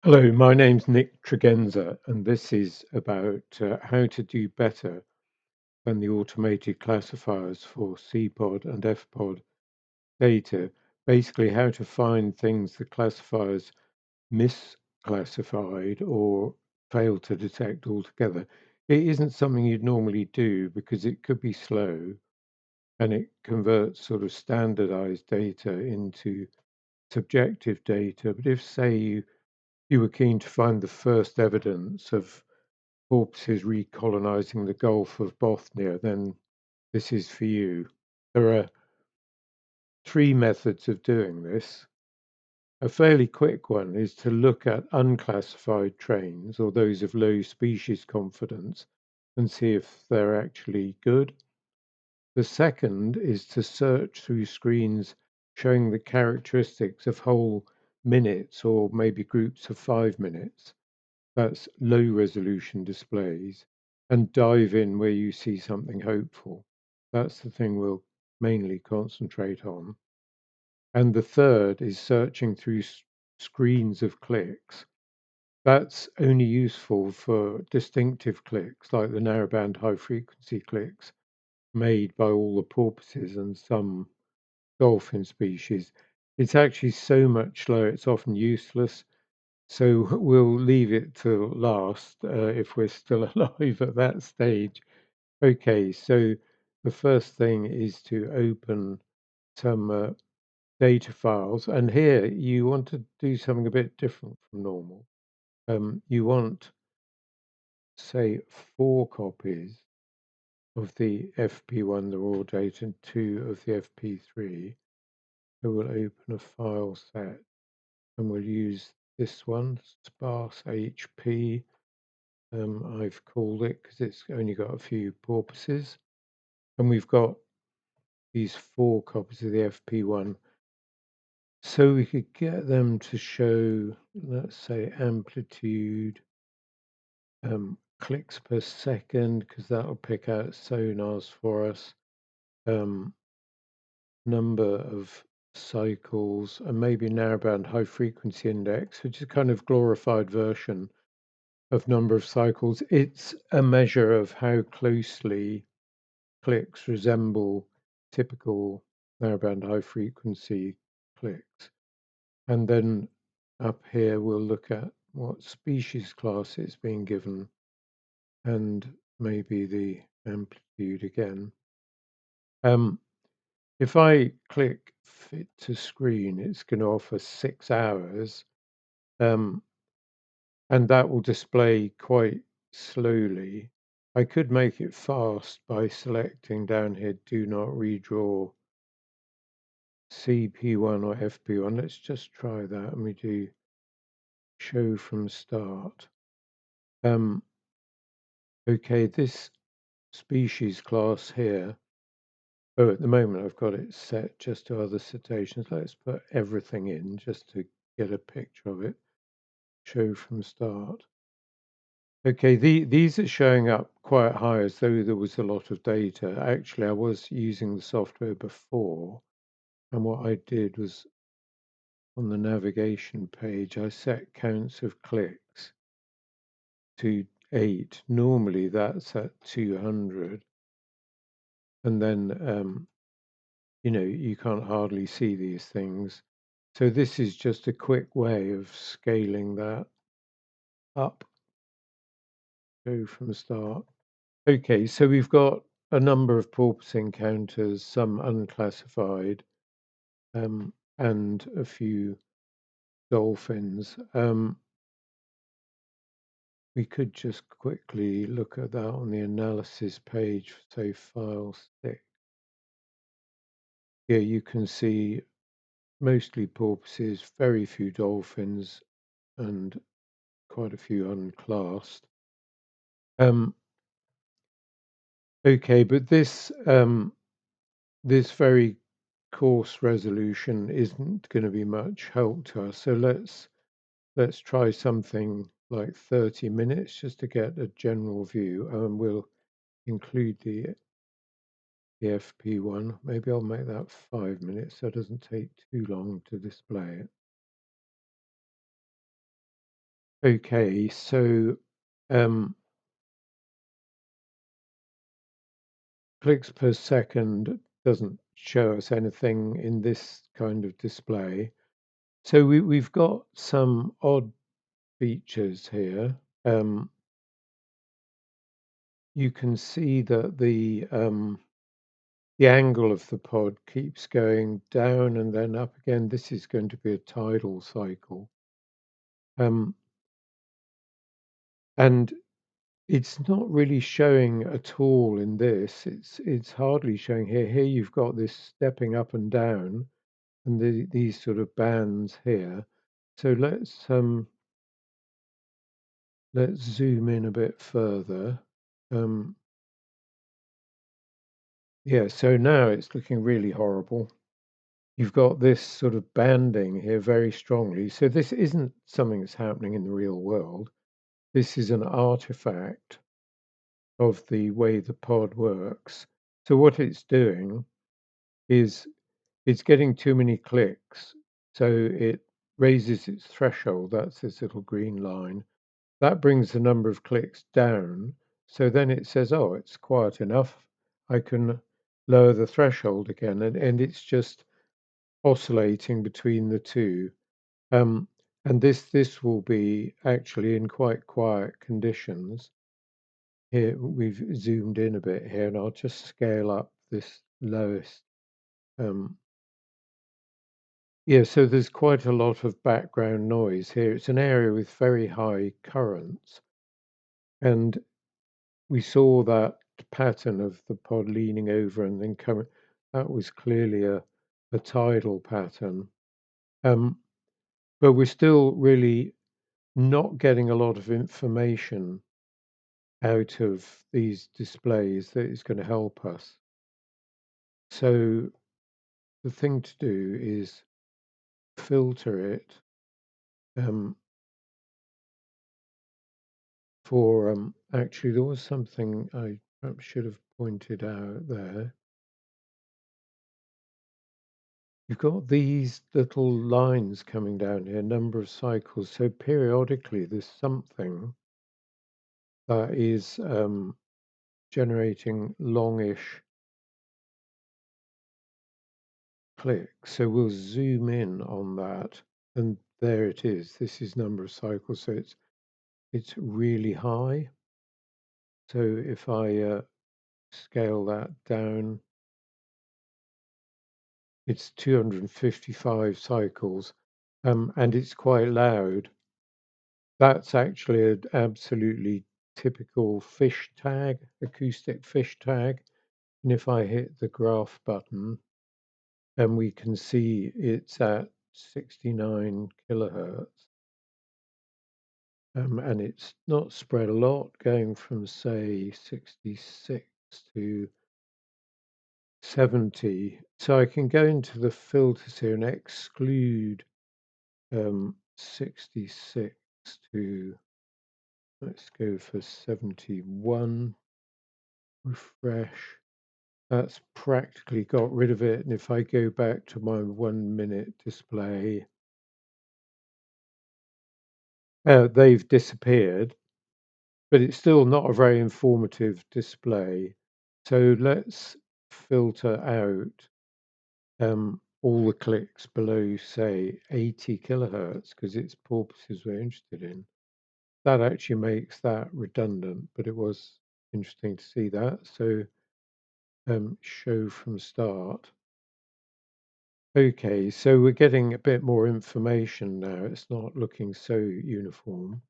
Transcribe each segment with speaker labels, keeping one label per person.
Speaker 1: Hello, my name's Nick Tregenza, and this is about how to do better than the automated classifiers for CPOD and FPOD data. Basically, how to find things the classifiers misclassified or fail to detect altogether. It isn't something you'd normally do because it could be slow and it converts sort of standardized data into subjective data. But if, say, you were keen to find the first evidence of porpoises recolonizing the Gulf of Bothnia, then this is for you. There are three methods of doing this. A fairly quick one is to look at unclassified trains or those of low species confidence and see if they're actually good. The second is to search through screens showing the characteristics of whole minutes or maybe groups of 5 minutes. That's low resolution displays, and dive in where you see something hopeful. That's the thing we'll mainly concentrate on. And the third is searching through screens of clicks. That's only useful for distinctive clicks like the narrowband high frequency clicks made by all the porpoises and some dolphin species. It's actually so much slower, it's often useless. So we'll leave it till last if we're still alive at that stage. Okay, so the first thing is to open some data files, and here you want to do something a bit different from normal. You want, say, 4 copies of the FP1, the raw data, and 2 of the FP3. So we'll open a file set, and we'll use this one, sparse HP. I've called it because it's only got a few porpoises. And we've got these 4 copies of the FP1. So we could get them to show, let's say, amplitude, clicks per second, because that'll pick out sonars for us, number of cycles, and maybe narrowband high frequency index, which is a kind of glorified version of number of cycles. It's a measure of how closely clicks resemble typical narrowband high frequency clicks. And then up here, we'll look at what species class it's being given and maybe the amplitude again. If I click fit to screen, it's going to offer 6 hours, and that will display quite slowly. I could make it fast by selecting down here, do not redraw CP1 or FP1. Let's just try that, and we do show from start. Okay, this species class here. Oh, at the moment I've got it set just to other cetaceans. Let's put everything in just to get a picture of it. Show from start. Okay, these are showing up quite high as though there was a lot of data. Actually, I was using the software before, and what I did was on the navigation page, I set counts of clicks to 8. Normally that's at 200. And then, you can't hardly see these things. So this is just a quick way of scaling that up. Go from start. Okay, so we've got a number of porpoise encounters, some unclassified, and a few dolphins. We could just quickly look at that on the analysis page, say file 6. Here you can see mostly porpoises, very few dolphins, and quite a few unclassed. Okay, but this very coarse resolution isn't going to be much help to us. So let's try something like 30 minutes just to get a general view, and we'll include the FP1. Maybe I'll make that 5 minutes so it doesn't take too long to display it. Okay, so um, clicks per second doesn't show us anything in this kind of display. So we've got some odd features here. Um, you can see that the angle of the pod keeps going down and then up again. This is going to be a tidal cycle. Um, and it's not really showing at all in this. It's hardly showing here. Here you've got this stepping up and down and these sort of bands here. So let's zoom in a bit further. Um, yeah, so now it's looking really horrible. You've got this sort of banding here very strongly. So this isn't something that's happening in the real world. This is an artifact of the way the pod works. So what it's doing is it's getting too many clicks. So it raises its threshold. That's this little green line. That brings the number of clicks down. So then it says, oh, it's quiet enough. I can lower the threshold again. And it's just oscillating between the two. Um, and this will be actually in quite quiet conditions. Here we've zoomed in a bit here, and I'll just scale up this lowest. Um, yeah, so there's quite a lot of background noise here. It's an area with very high currents, and we saw that pattern of the pod leaning over and then coming. That was clearly a tidal pattern. Um, but we're still really not getting a lot of information out of these displays that is going to help us. So the thing to do is filter it um, for actually there was something I perhaps should have pointed out there. You've got these little lines coming down here, number of cycles. So periodically there's something that is generating longish clicks. So we'll zoom in on that, and there it is. This is number of cycles. So it's really high. So if I scale that down, it's 255 cycles, and it's quite loud. That's actually an absolutely typical fish tag, acoustic fish tag. And if I hit the graph button, then we can see it's at 69 kilohertz. And it's not spread a lot, going from say 66 to 70. So I can go into the filters here and exclude 66 to, let's go for 71, refresh. That's practically got rid of it. And if I go back to my 1 minute display, they've disappeared, but it's still not a very informative display. So let's filter out all the clicks below, say, 80 kilohertz, because it's porpoises we're interested in. That actually makes that redundant, but it was interesting to see that. So show from start. Okay, so we're getting a bit more information now. It's not looking so uniform.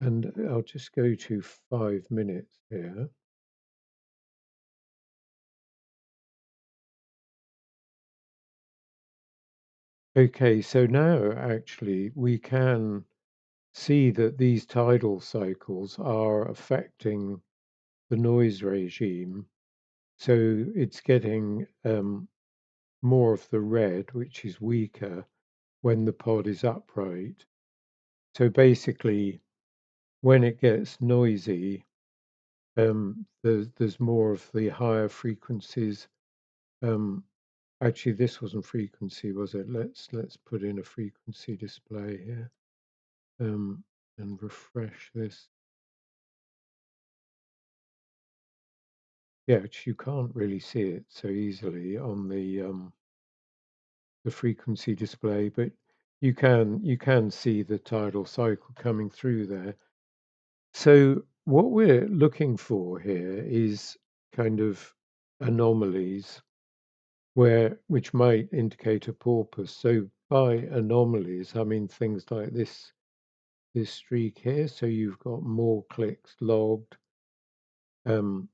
Speaker 1: And I'll just go to 5 minutes here. Okay, so now actually we can see that these tidal cycles are affecting the noise regime. So it's getting more of the red, which is weaker when the pod is upright. So basically, when it gets noisy, there's more of the higher frequencies. Um, actually, this wasn't frequency, was it? Let's put in a frequency display here. and refresh this. Yeah, which you can't really see it so easily on the frequency display, but you can see the tidal cycle coming through there. So what we're looking for here is kind of anomalies where which might indicate a porpoise. So by anomalies, I mean things like this streak here. So you've got more clicks logged. Um,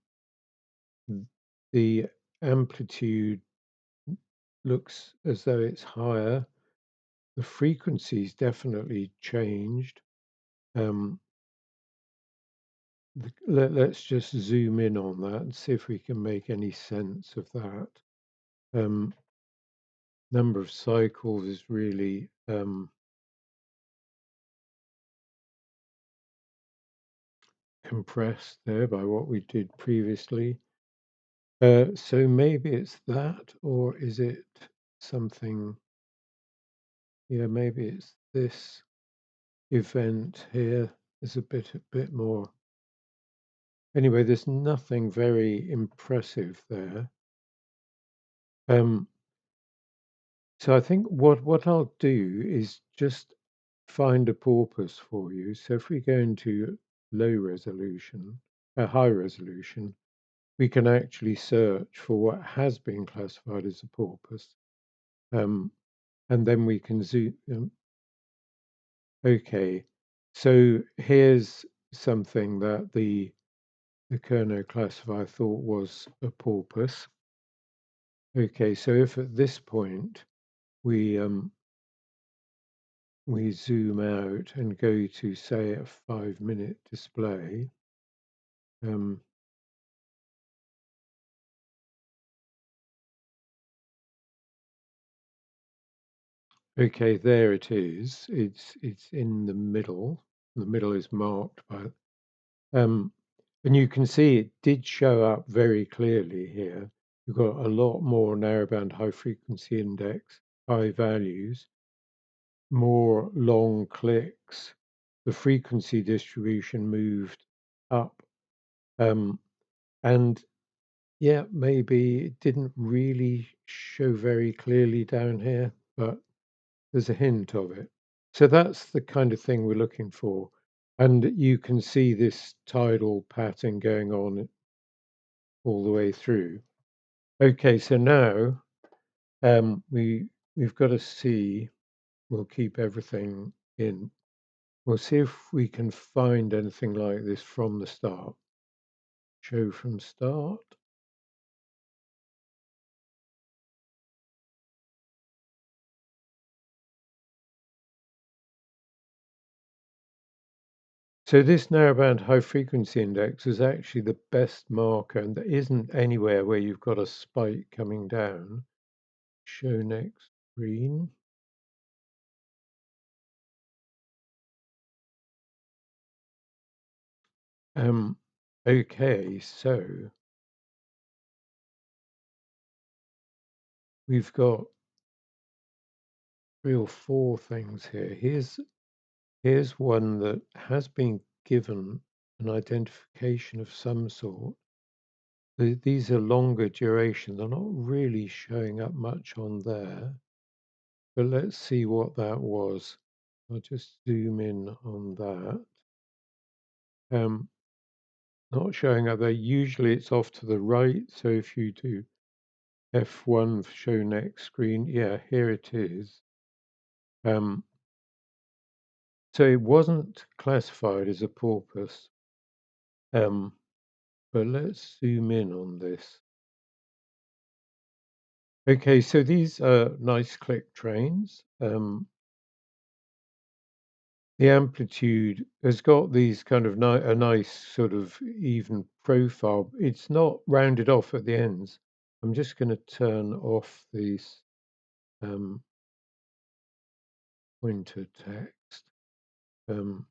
Speaker 1: the amplitude looks as though it's higher. The frequency's definitely changed. Um, let's just zoom in on that and see if we can make any sense of that. Um, number of cycles is really compressed there by what we did previously. So maybe it's that, or is it something? Yeah, maybe it's this event here. Is a bit more. Anyway, there's nothing very impressive there. Um, so I think what I'll do is just find a porpoise for you. So if we go into low resolution, high resolution, we can actually search for what has been classified as a porpoise, um, and then we can zoom. Okay, so here's something that the Kernow classifier thought was a porpoise. Okay, so if at this point we zoom out and go to say a 5-minute display, um, okay, there it is. It's in the middle. The middle is marked by um, and you can see it did show up very clearly here. You've got a lot more narrowband high frequency index, high values, more long clicks. The frequency distribution moved up. Um, and yeah, maybe it didn't really show very clearly down here, but there's a hint of it. So that's the kind of thing we're looking for. And you can see this tidal pattern going on all the way through. Okay, so now we've got to see. We'll keep everything in. We'll see if we can find anything like this from the start. Show from start. So this narrowband high frequency index is actually the best marker, and there isn't anywhere where you've got a spike coming down. Show next screen. Um, okay, so we've got 3 or 4 things here. Here's one that has been given an identification of some sort. These are longer duration. They're not really showing up much on there, but let's see what that was. I'll just zoom in on that. Um, not showing up there. Usually it's off to the right. So if you do F1 show next screen, yeah, here it is. Um, so it wasn't classified as a porpoise, um, but let's zoom in on this. Okay, so these are nice click trains. The amplitude has got these kind of a nice sort of even profile. It's not rounded off at the ends. I'm just going to turn off these um, pointer text. Um,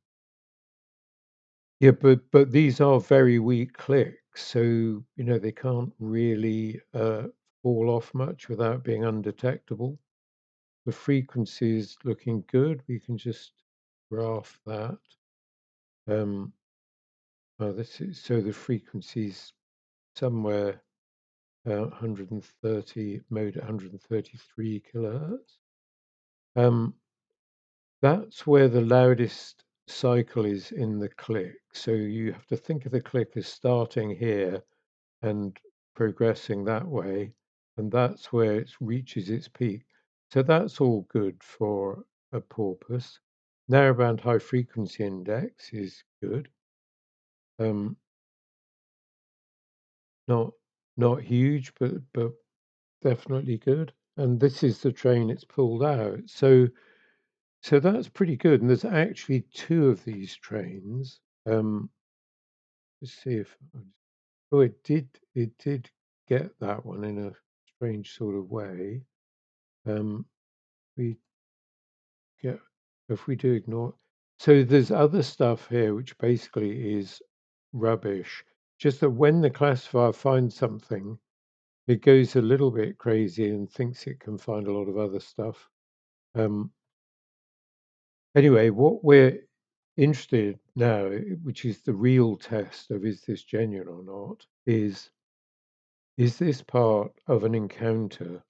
Speaker 1: yeah, but these are very weak clicks, so they can't really fall off much without being undetectable. The frequency is looking good. We can just graph that. Um, oh, this is so the frequency's somewhere 130 mode at 133 kilohertz. Um, that's where the loudest cycle is in the click. So you have to think of the click as starting here and progressing that way, and that's where it reaches its peak. So that's all good for a porpoise. Narrowband high frequency index is good. Um, not not huge, but definitely good. And this is the train it's pulled out. So that's pretty good. And there's actually two of these trains. Let's see if oh, it did get that one in a strange sort of way. Um, we get if we do ignore. So there's other stuff here which basically is rubbish. Just that when the classifier finds something, it goes a little bit crazy and thinks it can find a lot of other stuff. Um, anyway, what we're interested now, which is the real test of is this genuine or not, is this part of an encounter?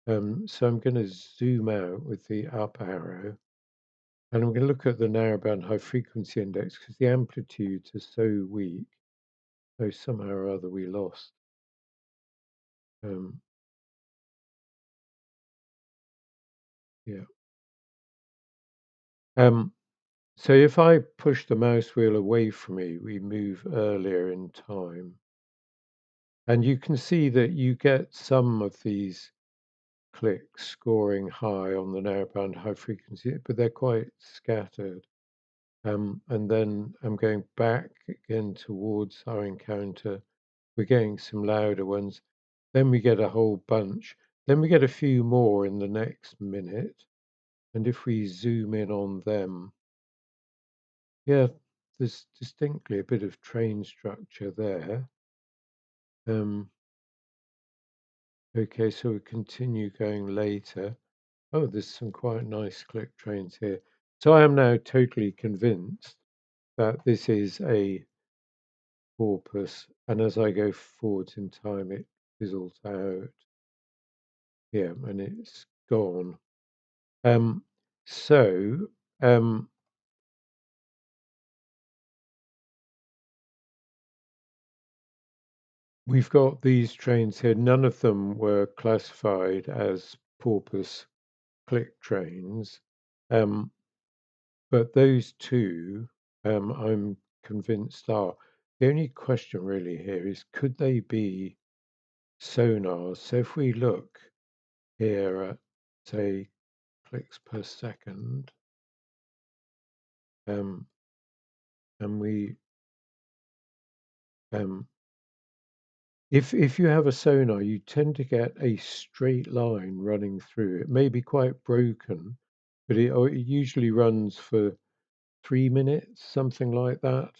Speaker 1: So I'm going to zoom out with the up arrow, and I'm going to look at the narrowband high frequency index because the amplitudes are so weak. So somehow or other we lost. Um, yeah. Um, so if I push the mouse wheel away from me, we move earlier in time. And you can see that you get some of these clicks scoring high on the narrowband high frequency, but they're quite scattered. And then I'm going back again towards our encounter. We're getting some louder ones. Then we get a whole bunch. Then we get a few more in the next minute. And if we zoom in on them, yeah, there's distinctly a bit of train structure there. Um, okay, so we continue going later. Oh, there's some quite nice click trains here. So I am now totally convinced that this is a porpoise, and as I go forwards in time, it fizzles out. Yeah, and it's gone. Um, so um, we've got these trains here. None of them were classified as porpoise click trains, um, but those two, I'm convinced are. The only question really here is, could they be sonars? So if we look here at, say, clicks per second, um, and we, um, if you have a sonar, you tend to get a straight line running through. It may be quite broken, but it usually runs for 3 minutes, something like that.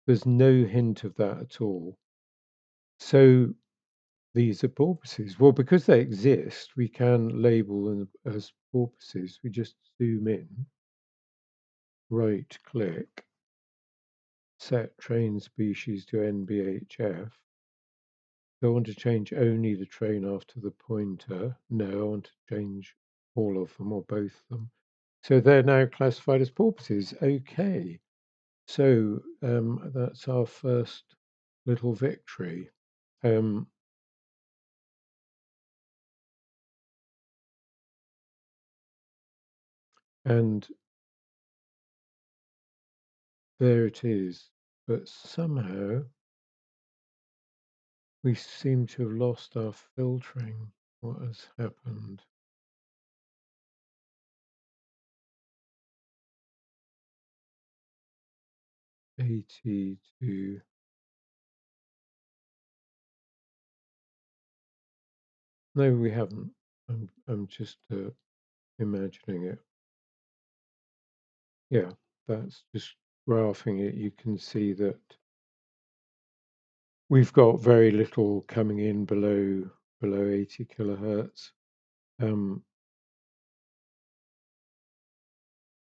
Speaker 1: There's no hint of that at all. So these are porpoises. Well, because they exist, we can label them as porpoises. We just zoom in, right click, set train species to NBHF. Do I want to change only the train after the pointer? No, I want to change all of them or both of them. So they're now classified as porpoises. Okay. So that's our first little victory. Um, and there it is. But somehow we seem to have lost our filtering. What has happened? AT2. No, we haven't. I'm just imagining it. Yeah, that's just graphing it. You can see that we've got very little coming in below 80 kilohertz. Um,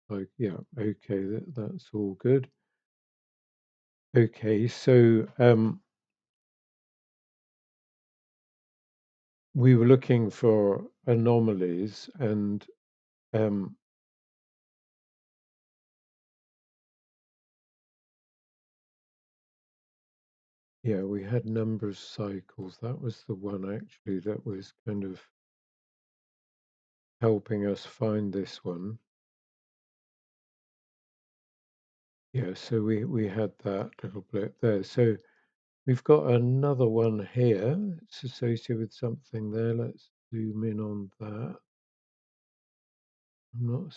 Speaker 1: like yeah, okay, that's all good. Okay, so we were looking for anomalies, and um, yeah, we had number of cycles. That was the one actually that was kind of helping us find this one. Yeah, so we had that little blip there. So we've got another one here. It's associated with something there. Let's zoom in on that. I'm not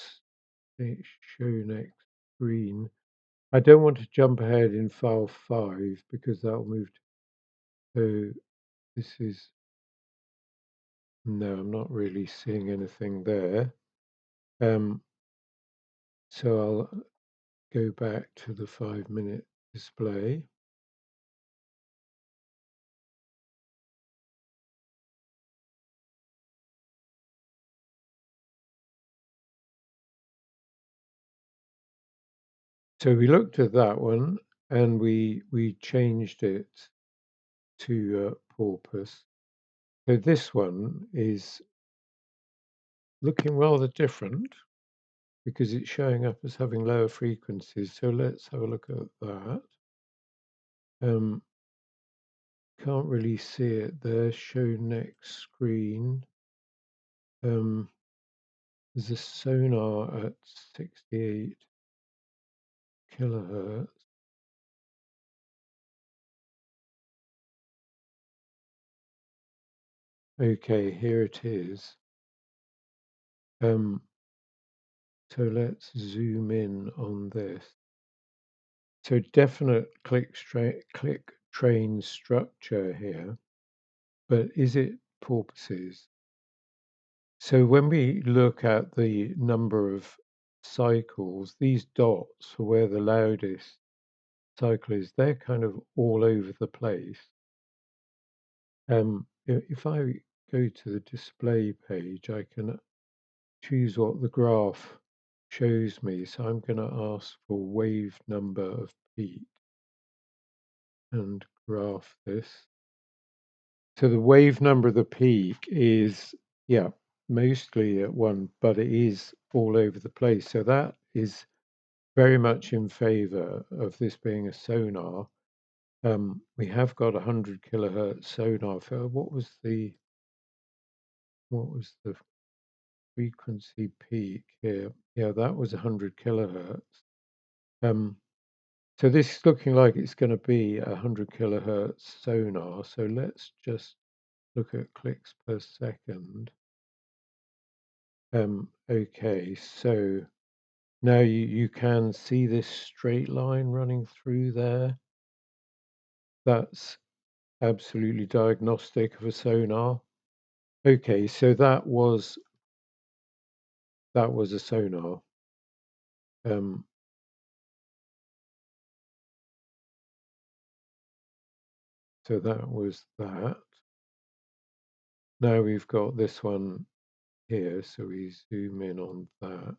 Speaker 1: show next screen. I don't want to jump ahead in file 5 because that'll move to, so this is, no, I'm not really seeing anything there. Um, so I'll go back to the 5-minute display. So we looked at that one and we changed it to porpoise. So this one is looking rather different because it's showing up as having lower frequencies. So let's have a look at that. Um, can't really see it there. Show next screen. Um, there's a sonar at 68 kilohertz. Okay, here it is. Um, so let's zoom in on this. So definite click train structure here, but is it porpoises? So when we look at the number of cycles, these dots for where the loudest cycle is, they're kind of all over the place. If I go to the display page, I can choose what the graph shows me. So I'm going to ask for wave number of peak and graph this. So the wave number of the peak is, yeah, mostly at 1, but it is all over the place. So that is very much in favor of this being a sonar. We have got 100 kilohertz sonar. What was the frequency peak here? Yeah, that was 100 kilohertz. Um, so this is looking like it's going to be a 100 kilohertz sonar. So let's just look at clicks per second. Okay, so now you can see this straight line running through there. That's absolutely diagnostic of a sonar. Okay, so that was a sonar. Um, so that was that. Now we've got this one here, so we zoom in on that.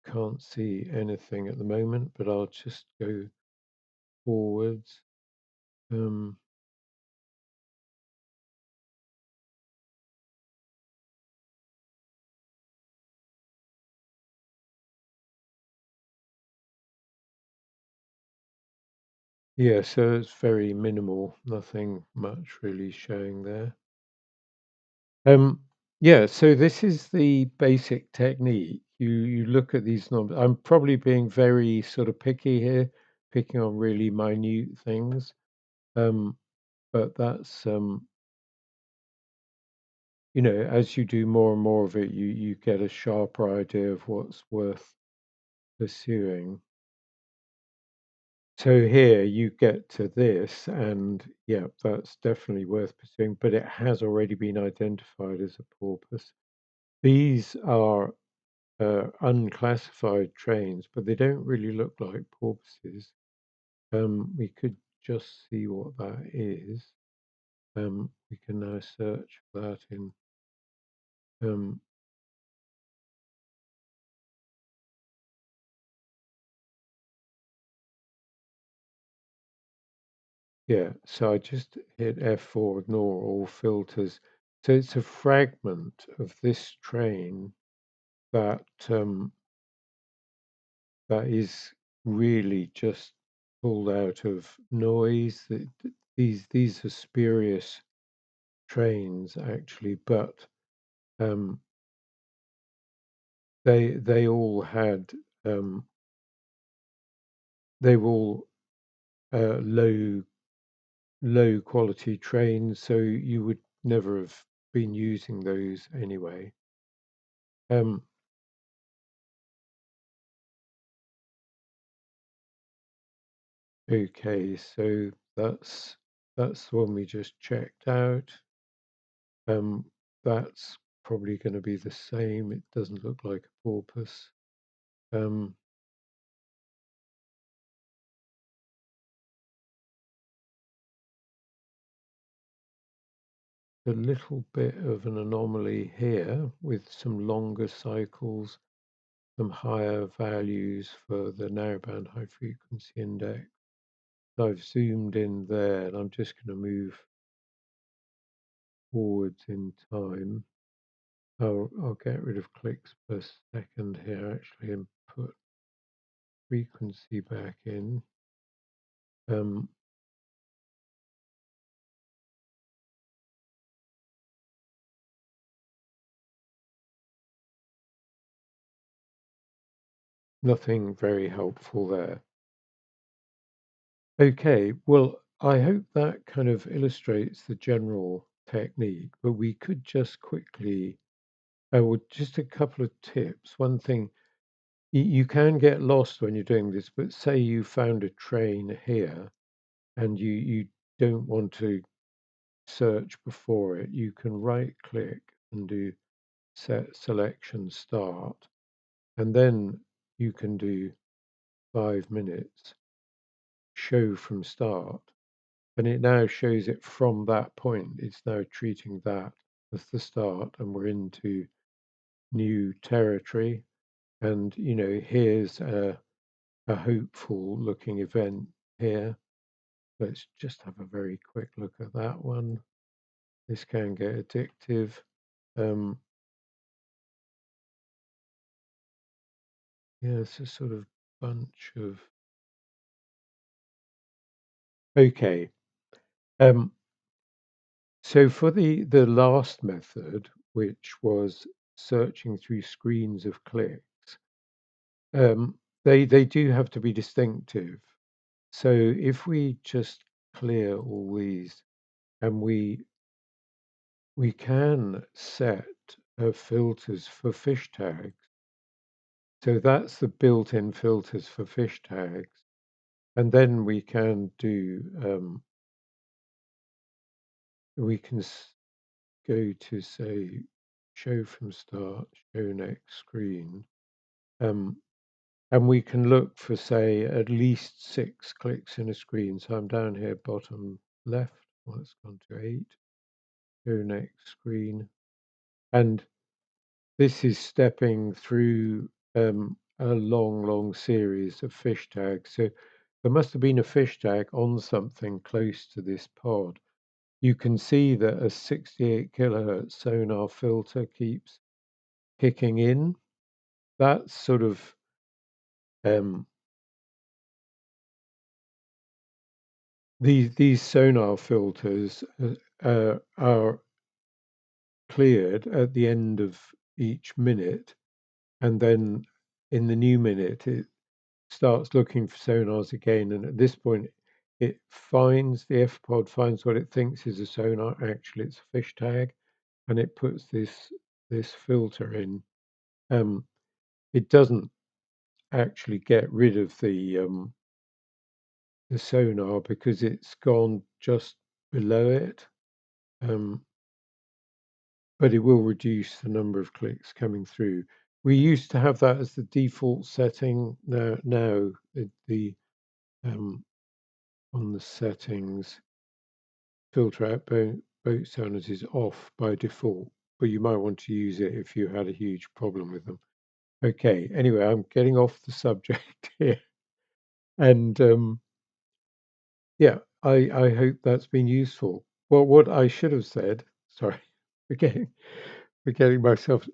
Speaker 1: Can't see anything at the moment, but I'll just go forwards. Um, yeah, so it's very minimal, nothing much really showing there. Um, yeah, so this is the basic technique. You look at these numbers. I'm probably being very sort of picky here, picking on really minute things. Um, but that's as you do more and more of it, you get a sharper idea of what's worth pursuing. So here you get to this, and yeah, that's definitely worth pursuing, but it has already been identified as a porpoise. These are unclassified trains, but they don't really look like porpoises. We could just see what that is. We can now search for that in. Um, Yeah, so I just hit F4, ignore all filters. So it's a fragment of this train that that is really just pulled out of noise. These are spurious trains actually, but um, they all had they were all low quality trains, so you would never have been using those anyway. Um, okay, so that's the one we just checked out. Um, that's probably going to be the same. It doesn't look like a porpoise. Um, a little bit of an anomaly here with some longer cycles, some higher values for the narrowband high frequency index. So I've zoomed in there and I'm just going to move forwards in time. I'll get rid of clicks per second here actually and put frequency back in. Um, Nothing very helpful there. Okay, well, I hope that kind of illustrates the general technique, but we could just quickly, well, just a couple of tips. One thing, you can get lost when you're doing this, but say you found a train here and you don't want to search before it, you can right click and do set selection start, and then you can do 5 minutes show from start. And it now shows it from that point. It's now treating that as the start, and we're into new territory. And here's a hopeful looking event here. Let's just have a very quick look at that one. This can get addictive. Um, yeah, it's a sort of bunch of. Okay. Um, so for the last method, which was searching through screens of clicks, they do have to be distinctive. So if we just clear all these, and we can set filters for fish tags. So that's the built-in filters for fish tags, and then we can do we can go to say show from start, show next screen, um, and we can look for say at least 6 clicks in a screen. So I'm down here bottom left. Well, it's gone to 8. Show next screen, and this is stepping through a long series of fish tags. So there must have been a fish tag on something close to this pod. You can see that a 68 kilohertz sonar filter keeps kicking in. That's sort of um, these sonar filters are cleared at the end of each minute, and then in the new minute it starts looking for sonars again. And at this point, it finds the FPOD finds what it thinks is a sonar. Actually, it's a fish tag, and it puts this filter in. Um, it doesn't actually get rid of the sonar because it's gone just below it. Um, but it will reduce the number of clicks coming through. We used to have that as the default setting. Now the um, on the settings, filter out boat sonars is off by default, but you might want to use it if you had a huge problem with them. Okay, anyway, I'm getting off the subject here. And yeah, I hope that's been useful. Well, what I should have said, sorry, forgetting forgetting myself,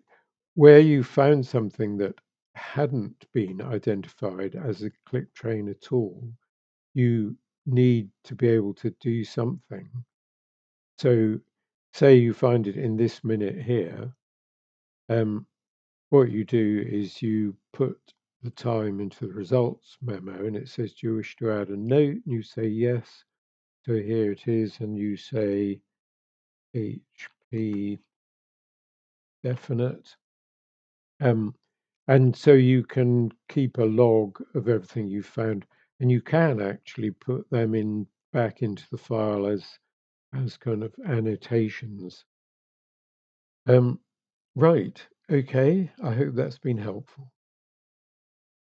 Speaker 1: where you found something that hadn't been identified as a click train at all, you need to be able to do something. So, say you find it in this minute here, um, what you do is you put the time into the results memo and it says, do you wish to add a note? And you say yes. So here it is, and you say HP definite. Um, and so you can keep a log of everything you've found, and you can actually put them in back into the file as kind of annotations. Um, right. Okay. I hope that's been helpful.